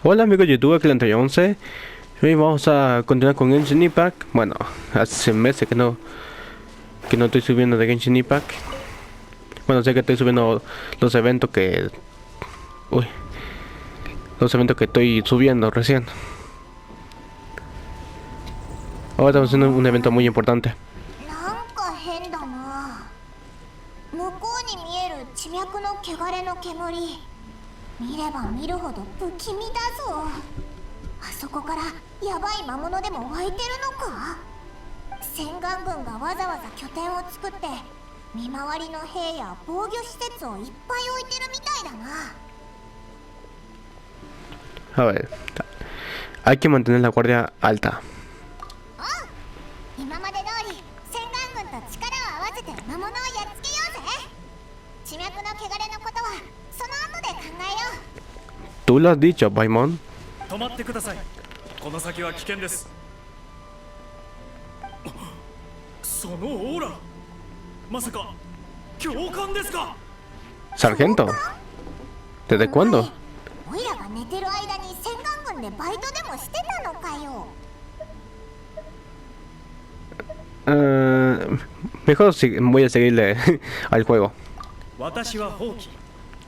Hola amigos de YouTube, aquí el Entre 11. Hoy vamos a continuar con Genshin Impact. Bueno, hace meses que no estoy subiendo de Genshin Impact. Bueno, sé que estoy subiendo los eventos que... Uy, los eventos que estoy subiendo recién. Ahora estamos haciendo un evento muy importante. なんか変だな。向こうに見える地脈の汚れの煙、見れば見るほど不気味だぞ。あそこからヤバい魔物でも湧いてるのか。洗顔軍がわざわざ拠点を作って見回りの兵や防御施設をいっぱい置いてるみたいだな。 A ver, hay que mantener la guardia alta. 今まで通り洗顔軍と力を合わせて魔物をやっつけようぜ。地脈の汚れのことはその後で考えよう。 Tú lo has dicho, Paimon. 止まってください。この先は危険です。そのオーラ、まさか教官ですか。 Sargento. ¿Desde cuándo? おいらが寝てる間に洗顔軍でバイトでもしてたのかよ。 Mejor voy a seguirle al juego. 私はホウキ、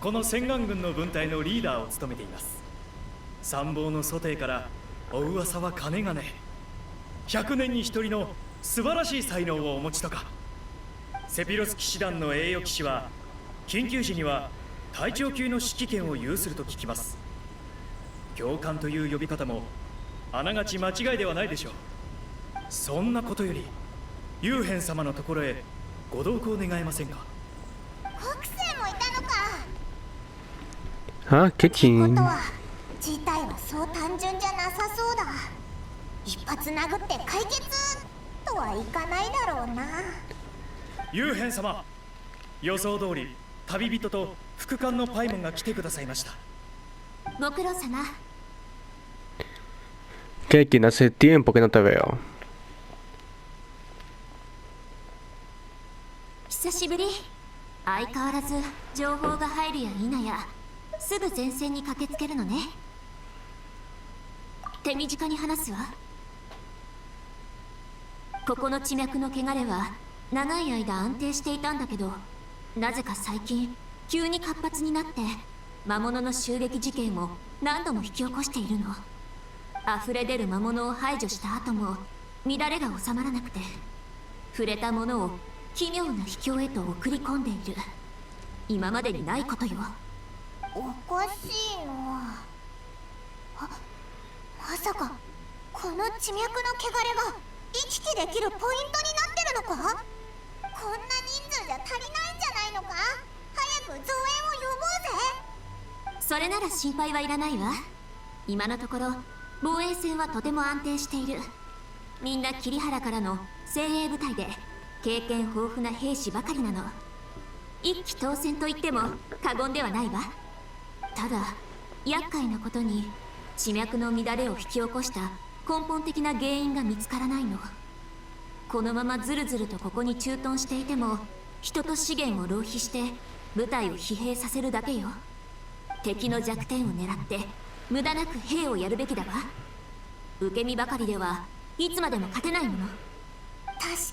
この洗顔軍の軍隊のリーダーを務めています。参謀の蘇帝からお噂はかねがね、100年に1人の素晴らしい才能をお持ちとか。セピロス騎士団の栄誉騎士は緊急時には隊長級の指揮権を有すると聞きます。教官という呼び方もあながち間違いではないでしょう。そんなことよりユーヘン様のところへご同行願えませんか。北星もいたのか。 Ah, qué こ ching. とは事態はそう単純じゃなさそうだ。一発殴って解決とはいかないだろうな。ユーヘン様、予想通り旅人と副官のパイモンが来てくださいました。ご苦労様。 Que quien hace tiempo que no te veo. 久しぶり。相変わらず情報が入るや否やすぐ前線に駆けつけるのね。手短に話すわ。ここの地脈の汚れは長い間安定していたんだけど、なぜか最近急に活発になって魔物の襲撃事件を何度も引き起こしているの。溢れ出る魔物を排除した後も乱れが収まらなくて、触れたものを奇妙な秘境へと送り込んでいる。今までにないことよ。おかしいな。あ、まさかこの地脈の汚れが行き来できるポイントになってるのか。こんな人数じゃ足りないんじゃないのか。早く増援を呼ぼうぜ。それなら心配はいらないわ。今のところ防衛線はとても安定している。みんな桐原からの精鋭部隊で経験豊富な兵士ばかりなの。一騎当選と言っても過言ではないわ。ただ厄介なことに地脈の乱れを引き起こした根本的な原因が見つからないの。このままずるずるとここに駐屯していても人と資源を浪費して部隊を疲弊させるだけよ。敵の弱点を狙って無駄なく兵をやるべきだわ。受け身ばかりではいつまでも勝てないもの。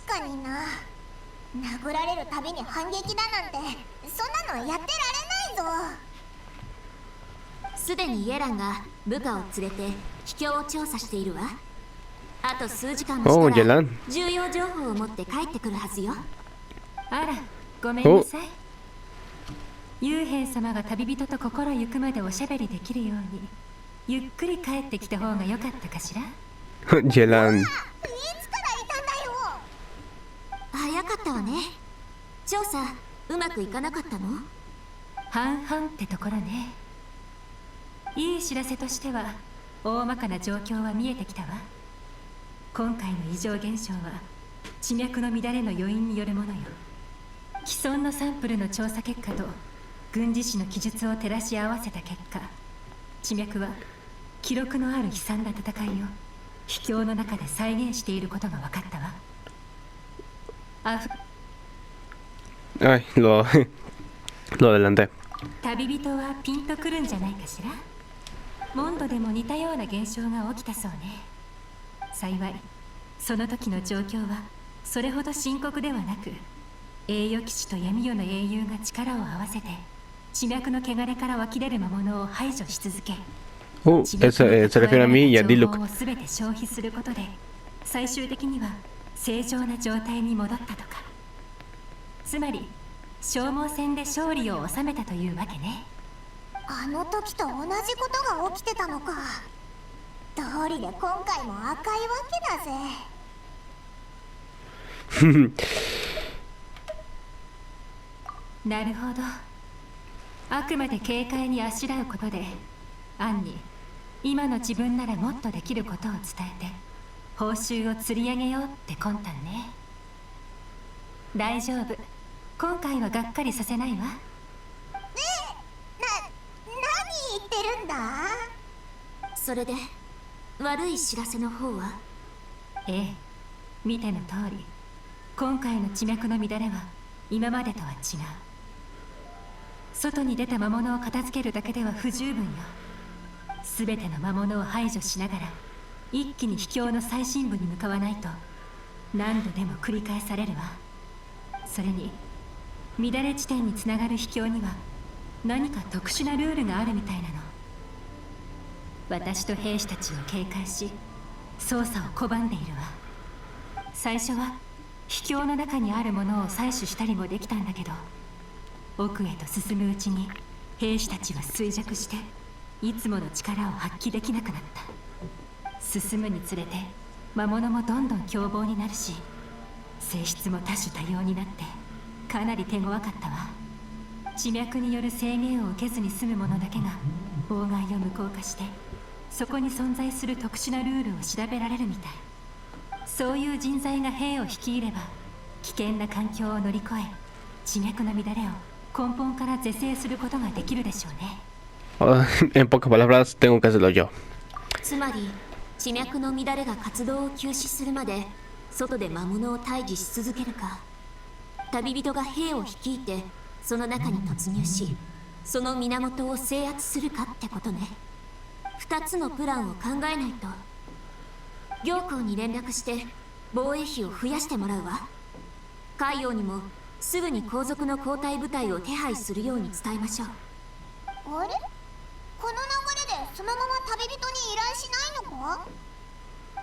確かにな。殴られるたびに反撃だなんてそんなのやってられないぞ。すでにイエランが部下を連れて秘境を調査しているわ。あと数時間もおう、したらイエラン重要情報を持って帰ってくるはずよ。あら、ごめんなさい。ユーヘン様が旅人と心ゆくまでおしゃべりできるようにゆっくり帰ってきた方が良かったかしら。 Yelan. いつからいたんだよ。早かったわね。調査うまくいかなかったの？半々ってところね。いい知らせとしては大まかな状況は見えてきたわ。今回の異常現象は地脈の乱れの余韻によるものよ。既存のサンプルの調査結果と軍事史の記述を照らし合わせた結果、地脈は記録のある悲惨な戦いを秘境の中で再現していることが分かったわ。Ay, lo adelanté. 旅人はピンとくるんじゃないかしら。モンドでも似たような現象が起きたそうね。幸いその時の状況はそれほど深刻ではなく、栄誉騎士と闇夜の英雄が力を合わせて地脈の汚れから湧き出る魔物を排除し続け、se refiere a mí y a Diluc. を全て消費することで最終的には正常な状態に戻ったとか。つまり消耗戦で勝利を収めたというわけね。あの時と同じことが起きてたのか。道理で今回も赤いわけだぜ。なるほど。あくまで警戒にあしらうことでアンに今の自分ならもっとできることを伝えて報酬を釣り上げようって魂胆ね。大丈夫、今回はがっかりさせないわ。何言ってるんだ。それで悪い知らせの方は？ええ、見ての通り今回の地脈の乱れは今までとは違う。外に出た魔物を片付けるだけでは不十分よ。全ての魔物を排除しながら一気に秘境の最深部に向かわないと何度でも繰り返されるわ。それに乱れ地点につながる秘境には何か特殊なルールがあるみたいなの。私と兵士たちを警戒し操作を拒んでいるわ。最初は秘境の中にあるものを採取したりもできたんだけど、奥へと進むうちに兵士たちは衰弱していつもの力を発揮できなくなった。進むにつれて魔物もどんどん凶暴になるし、性質も多種多様になってかなり手強かったわ。地脈による制限を受けずに済むものだけが妨害を無効化して、そこに存在する特殊なルールを調べられるみたい。そういう人材が兵を率いれば危険な環境を乗り越え地脈の乱れを根本から是正することができるでしょうね。En pocas palabras, tengo que hacerlo yo. つまり地脈の乱れが活動を休止するまで外で魔物を退治し続けるか、旅人が兵を率いてその中に突入しその源を制圧するかってことね。2つのプランを考えないと。行幸に連絡して防衛費を増やしてもらうわ。海洋にもすぐに後続の交代部隊を手配するように伝えましょう。あれ、この流れでそのまま旅人に依頼しないのか。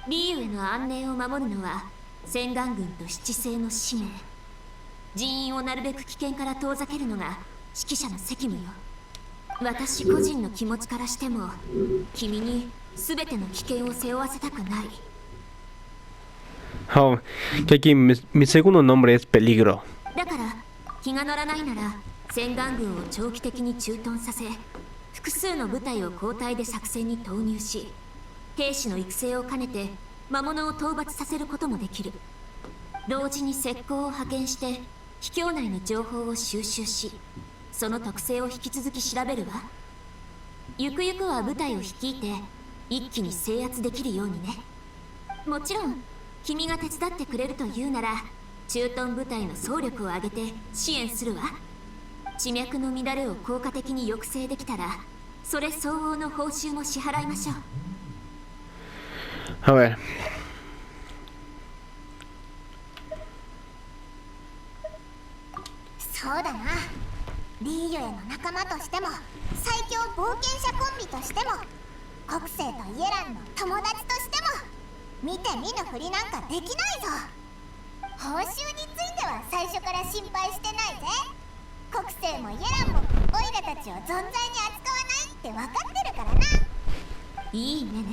リーウへの安寧を守るのは洗顔軍と七星の使命。人員をなるべく危険から遠ざけるのが指揮者の責務よ。私個人の気持ちからしても君に全ての危険を背負わせたくない。Oh, que aquí mi segundo nombre es Peligro. だから気が乗らないなら洗顔軍を長期的に駐屯させ、複数の部隊を交代で作戦に投入し、兵士の育成を兼ねて魔物を討伐させることもできる。同時に石膏を派遣して秘境内の情報を収集し、その特性を引き続き調べるわ。ゆくゆくは部隊を率いて一気に制圧できるようにね。もちろん君が手伝ってくれるというなら駐屯部隊の総力を挙げて支援するわ。地脈の乱れを効果的に抑制できたらそれ相応の報酬も支払いましょう。A ver. そうだな。リーユへの仲間としても最強冒険者コンビとしても国政とイエランの友達としても見て見ぬふりなんかできないぞ。報酬については最初から心配してないぜ。国政もイエランもオイラたちを存在に扱わないって分かってるからな。いいねね。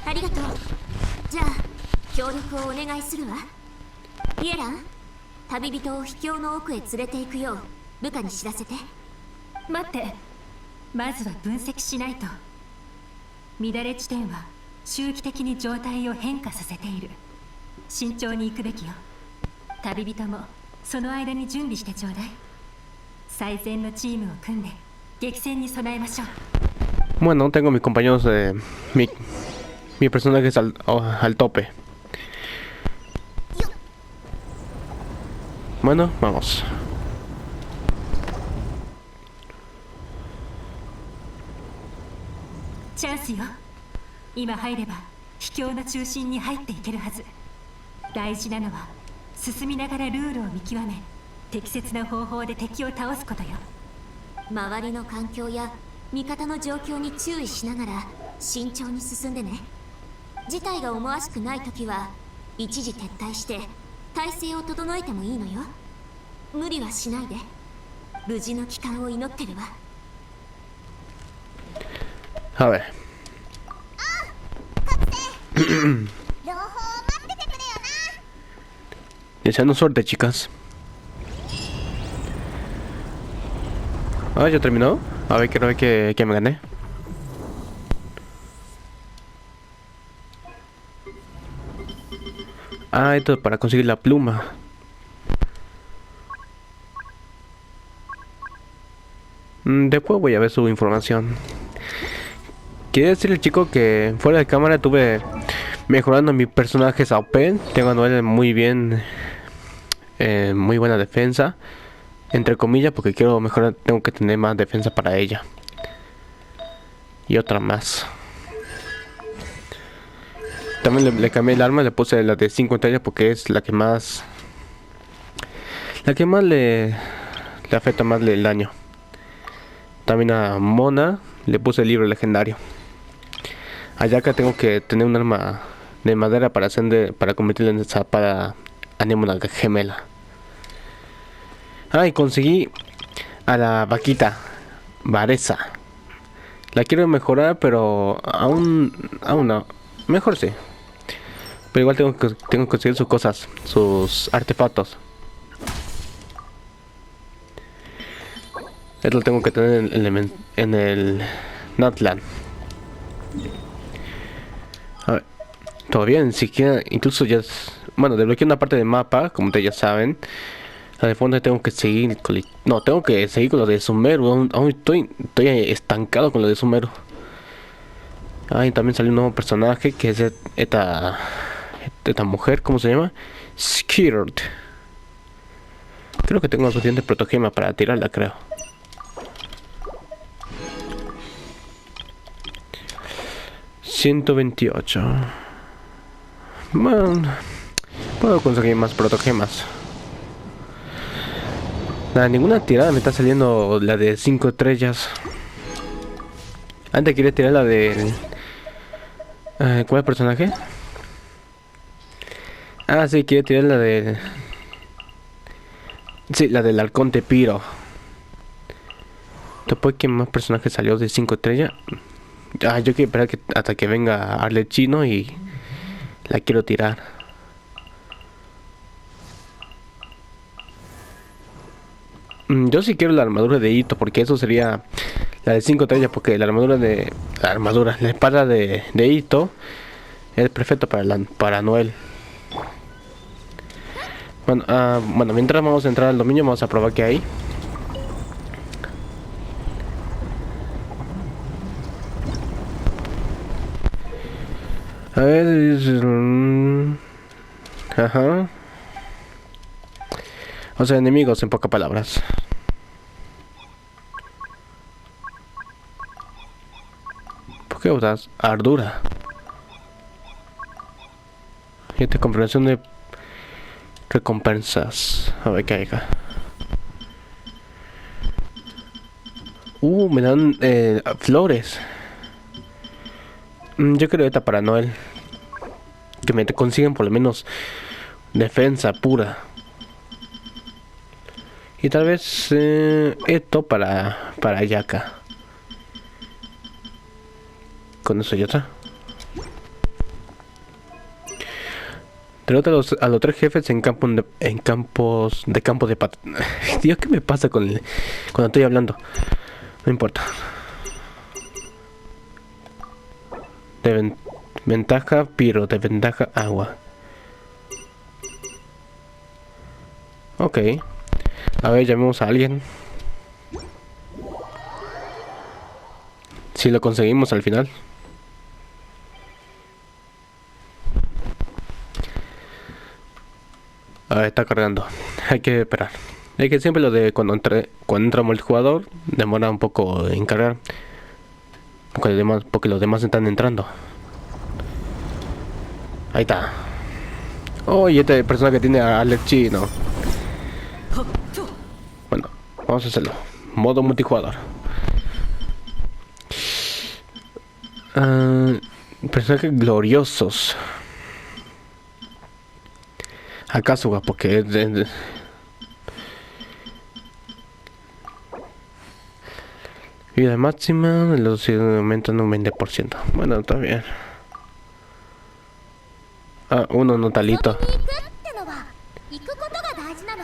ありがとう。じゃあ協力をお願いするわ。イエラン、旅人を秘境の奥へ連れて行くよう部下に知らせて。待って、まずは分析しないと。乱れ地点は周期的に状態を変化させている。慎重に行くべきよ。旅人もその間に準備してちょうだい。最善のチームを組んで激戦に備えましょう。Bueno, tengo mis compañeros, mi personaje es al tope. Bueno, vamos. すよ。今入れば秘境の中心に入っていけるはず。大事なのは進みながらルールを見極め、適切な方法で敵を倒すことよ。周りの環境や味方の状況に注意しながら慎重に進んでね。事態が思わしくない時は一時撤退して体勢を整えてもいいのよ。無理はしないで。無事の帰還を祈ってるわ。A ver. 両方待っててくれよな。 Deseando suerte, chicas. Ah, ya terminó. A ver, quiero ver que me gané. Ah, esto es para conseguir la pluma. Después voy a ver su información. Quiero decirle, chico, que fuera de cámara tuve mejorando mi personaje OP. Tengo a Noel muy bien, muy buena defensa, entre comillas, porque quiero mejorar. Tengo que tener más defensa para ella y otra más. También le cambié el arma, le puse la de 5 estrellas porque es la que más le afecta más el daño. También a Mona le puse el libro legendario. A Yaka tengo que tener un arma de madera para convertirla en espada anémona gemela. Ah, y conseguí a la vaquita Varesa. La quiero mejorar, pero aún no. Mejor sí. Pero igual tengo que conseguir sus cosas, sus artefactos. Esto lo tengo que tener en el Natlan. A ver, todavía ni siquiera, incluso ya bueno, desbloqueé una parte del mapa, como ustedes ya saben. A de fondo tengo que seguir tengo que seguir con lo de Sumeru. Aún estoy estancado con lo de Sumeru. Ah, y también salió un nuevo personaje que es esta mujer, ¿cómo se llama? Skirt. Creo que tengo suficiente protogema para tirarla, creo. $128. Bueno, puedo conseguir más protogemas. Nada, ninguna tirada me está saliendo la de 5 estrellas. Antes quería tirar la de... ¿cuál es el personaje? Ah, sí, quería tirar la de... Sí, la del Arconte Piro. Después, ¿qué más personaje salió de 5 estrellas? Ah, yo quiero esperar hasta que venga Arlecchino y la quiero tirar. Yo sí quiero la armadura de Ito, porque eso sería la de 5 estrellas, porque la espada de Ito es perfecta para Noel. Bueno, mientras vamos a entrar al dominio, vamos a probar qué hay. A ver, ajá. O sea, enemigos en pocas palabras. ¿Por qué usas Ardura? Y esta comprensión de recompensas. A ver qué hay acá. Me dan flores. Yo creo esta para Noel. Que me consiguen por lo menos defensa pura. Y tal vez esto para Yaka. Con eso ya está. Derrota a los 3 jefes en campos de Dios, ¿qué me pasa cuando estoy hablando? No importa. Ventaja Piro, desventaja agua. Ok. A ver, llamemos a alguien. Si lo conseguimos al final. A ver, está cargando. Hay que esperar. Es que siempre lo de cuando entra multijugador demora un poco en cargar. Porque los demás están entrando. Ahí está. Oh, y esta persona que tiene a Alex Chino. Bueno, vamos a hacerlo. Modo multijugador. Personajes gloriosos. ¿Acaso? Porque es vida máxima, los aumentan un 20%. Bueno, está bien. Uno notalito. 遊びに行くってのは行くことが大事なの。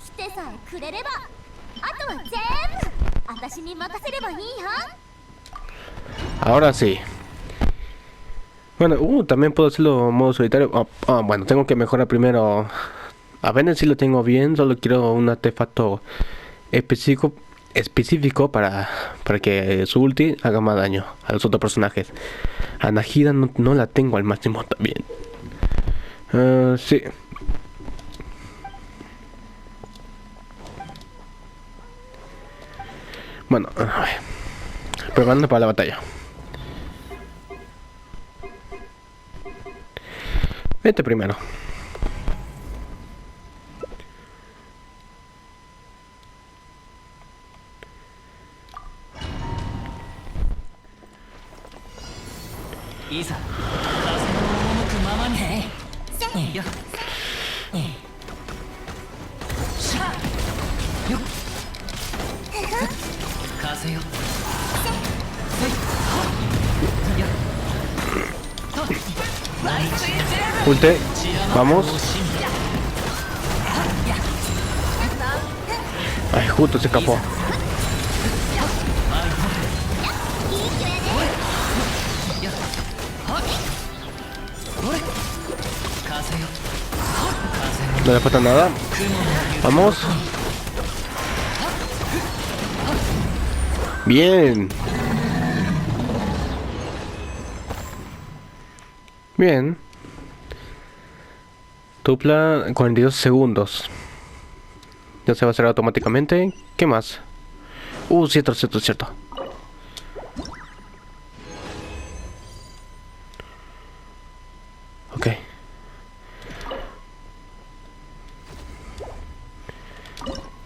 来てさえくれればあとは全部私に任せればいいよ。 Ahora sí. Bueno, también puedo hacerlo en modo solitario. Bueno, tengo que mejorar primero. A Bennett sí lo tengo bien, solo quiero un artefacto específico para que su ulti haga más daño a los otros personajes. A Nahida no la tengo al máximo también. Sí. Bueno, preparando para la batalla. Vete primero. Isa, 風の赴くままに。よっ。しゃ。よっ。風よ。よっ。と。Ulte, vamos. Ay, justo se escapó. No le falta nada. Vamos. Bien. Bien. Tupla 42 segundos. Ya se va a hacer automáticamente. ¿Qué más? Cierto. Ok.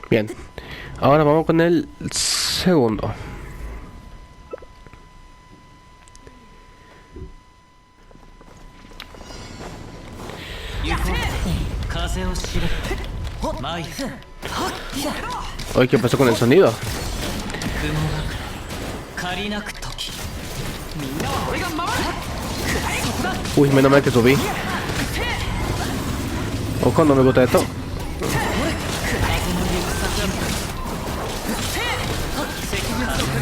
Bien. Ahora vamos con el segundo. Oye, ¿qué pasó con el sonido? Uy, menos mal que subí. Ojo, no me gusta esto.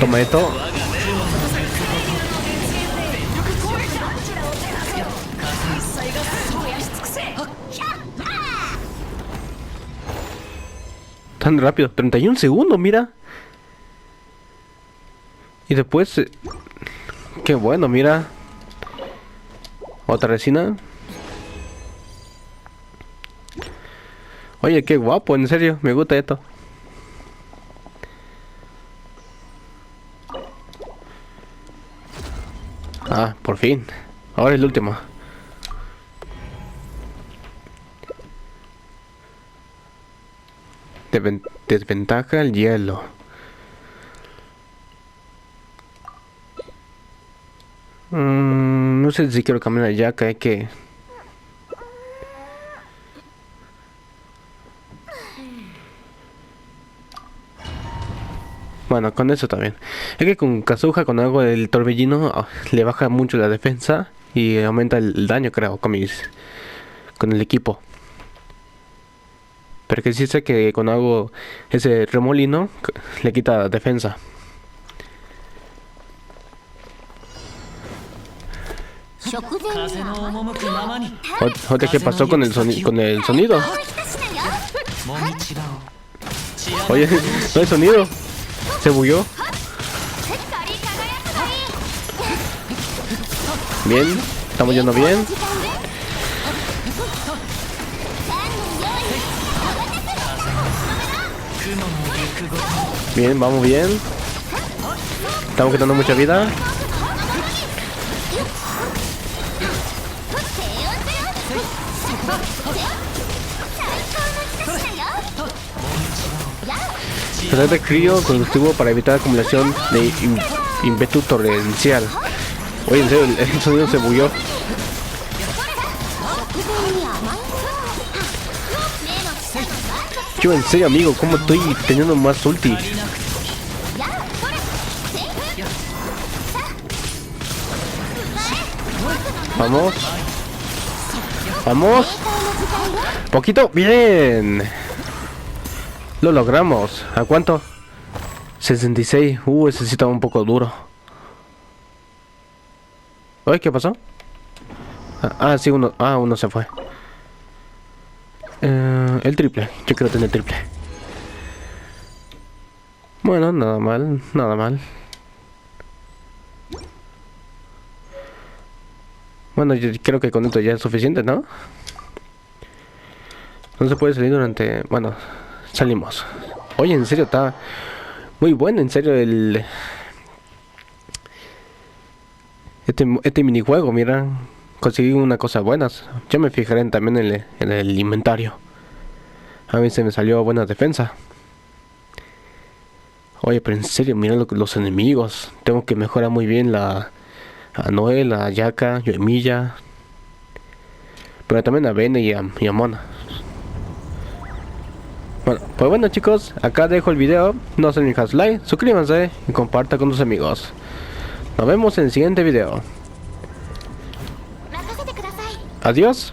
Toma esto. Tan rápido, 31 segundos, mira. Y después... qué bueno, mira. Otra resina. Oye, qué guapo, en serio, me gusta esto. Por fin. Ahora es el último. Desventaja el hielo. No sé si quiero cambiar ya, que hay que... Bueno, con eso también. Es que con Kazuha, con algo del torbellino, le baja mucho la defensa y aumenta el daño, creo, con el equipo. Pero que sí sé que con algo ese remolino le quita defensa. Oye, ¿qué pasó con el sonido? Oye, no hay sonido. Se bugueó. Bien, estamos yendo bien. Bien, vamos bien. Estamos quitando mucha vida. Tratar de crío conductivo para evitar acumulación de ímpetu torrencial. Oye, en serio, el sonido se bugueó. Yo en serio, amigo, ¿cómo estoy teniendo más ulti? Vamos. Vamos. Poquito. Bien. Lo logramos. ¿A cuánto? 66. Ese sí estaba un poco duro. Oye, ¿qué pasó? Sí, uno se fue. El triple. Yo quiero tener triple. Bueno, nada mal. Nada mal. Bueno, yo creo que con esto ya es suficiente, ¿no? No se puede salir durante... Bueno, salimos. Oye, en serio, está muy bueno, en serio, este minijuego, mira. Conseguí una cosa buenas. Yo me fijaré también en el inventario. A mí se me salió buena defensa. Oye, pero en serio, mira los enemigos. Tengo que mejorar muy bien a Noel, a Yaka, Yoemilla, pero también a Bene y a Mona. Bueno, pues bueno, chicos, acá dejo el video. No se olviden dejar like, suscríbanse y compartan con tus amigos. Nos vemos en el siguiente video. Adiós.